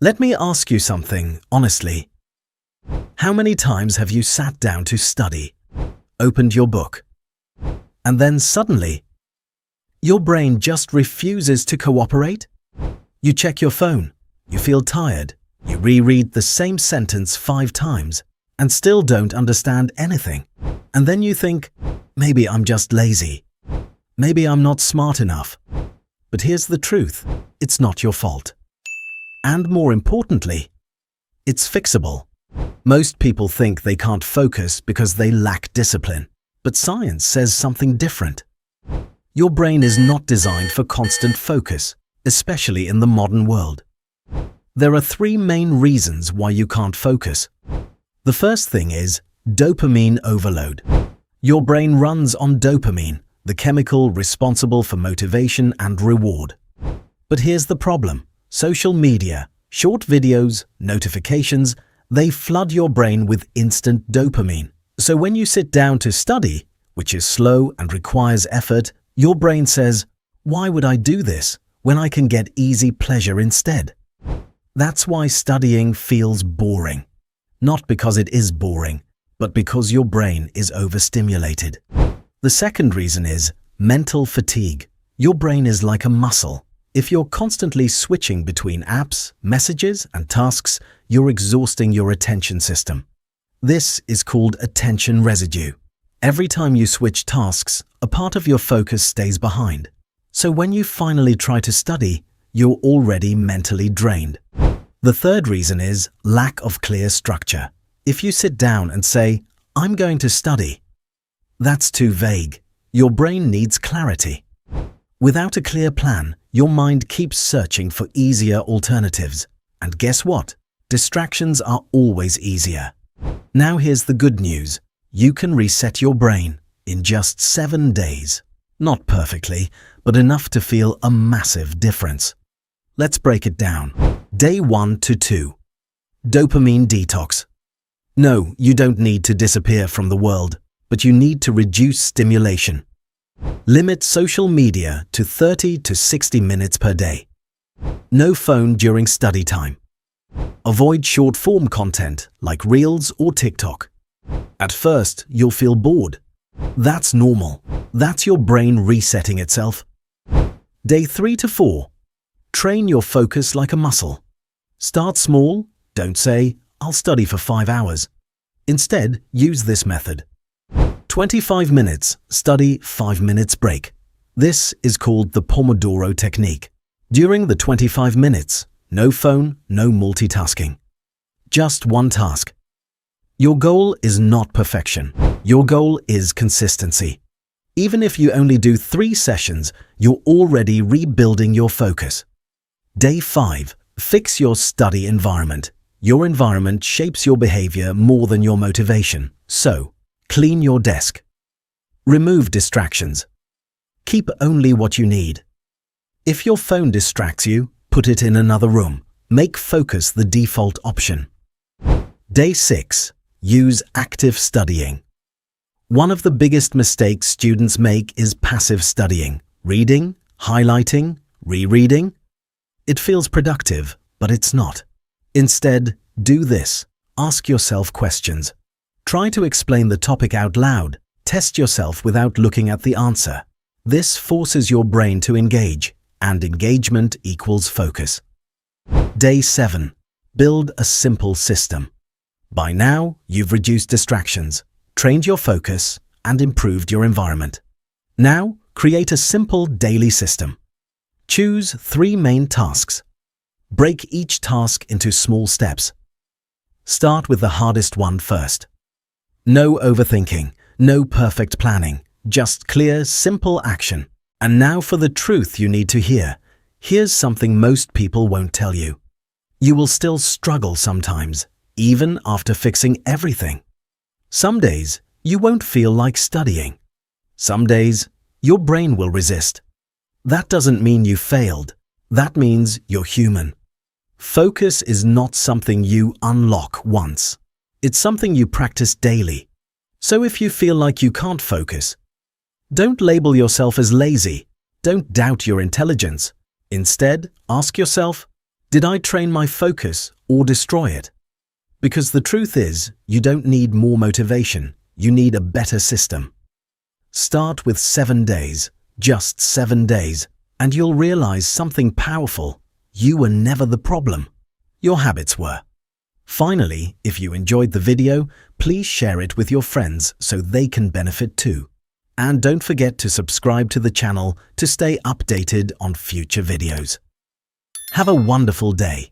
Let me ask you something, honestly. How many times have you sat down to study, opened your book, and then suddenly, your brain just refuses to cooperate? You check your phone, you feel tired, you reread the same sentence 5 times, and still don't understand anything. And then you think, maybe I'm just lazy. Maybe I'm not smart enough. But here's the truth, it's not your fault. And more importantly, it's fixable. Most people think they can't focus because they lack discipline, but science says something different. Your brain is not designed for constant focus, especially in the modern world. There are 3 main reasons why you can't focus. The first thing is dopamine overload. Your brain runs on dopamine, the chemical responsible for motivation and reward. But here's the problem. Social media, short videos, notifications, they flood your brain with instant dopamine. So when you sit down to study, which is slow and requires effort, your brain says, why would I do this when I can get easy pleasure instead? That's why studying feels boring. Not because it is boring, but because your brain is overstimulated. The second reason is mental fatigue. Your brain is like a muscle. If you're constantly switching between apps, messages, and tasks, you're exhausting your attention system. This is called attention residue. Every time you switch tasks, a part of your focus stays behind. So when you finally try to study, you're already mentally drained. The third reason is lack of clear structure. If you sit down and say, I'm going to study, that's too vague. Your brain needs clarity. Without a clear plan, your mind keeps searching for easier alternatives. And guess what? Distractions are always easier. Now here's the good news. You can reset your brain in just 7 days. Not perfectly, but enough to feel a massive difference. Let's break it down. Day 1 to 2. Dopamine detox. No, you don't need to disappear from the world, but you need to reduce stimulation. Limit social media to 30 to 60 minutes per day. No phone during study time. Avoid short-form content like Reels or TikTok. At first, you'll feel bored. That's normal. That's your brain resetting itself. Day 3 to 4. Train your focus like a muscle. Start small. Don't say, I'll study for 5 hours. Instead, use this method. 25 minutes, study, 5 minutes break. This is called the Pomodoro technique. During the 25 minutes, no phone, no multitasking. Just one task. Your goal is not perfection. Your goal is consistency. Even if you only do 3 sessions, you're already rebuilding your focus. Day 5. Fix your study environment. Your environment shapes your behavior more than your motivation. So, clean your desk. Remove distractions. Keep only what you need. If your phone distracts you, put it in another room. Make focus the default option. Day 6. Use active studying. One of the biggest mistakes students make is passive studying. Reading, highlighting, rereading. It feels productive, but it's not. Instead, do this. Ask yourself questions. Try to explain the topic out loud. Test yourself without looking at the answer. This forces your brain to engage, and engagement equals focus. Day 7. Build a simple system. By now, you've reduced distractions, trained your focus, and improved your environment. Now, create a simple daily system. Choose 3 main tasks. Break each task into small steps. Start with the hardest one first. No overthinking, no perfect planning, just clear, simple action. And now for the truth you need to hear. Here's something most people won't tell you. You will still struggle sometimes, even after fixing everything. Some days, you won't feel like studying. Some days, your brain will resist. That doesn't mean you failed. That means you're human. Focus is not something you unlock once. It's something you practice daily. So if you feel like you can't focus, don't label yourself as lazy. Don't doubt your intelligence. Instead, ask yourself, Did I train my focus or destroy it? Because the truth is, you don't need more motivation, you need a better system. Start with 7 days, just 7 days, and you'll realize something powerful. You were never the problem. Your habits were. Finally, if you enjoyed the video, please share it with your friends so they can benefit too. And don't forget to subscribe to the channel to stay updated on future videos. Have a wonderful day.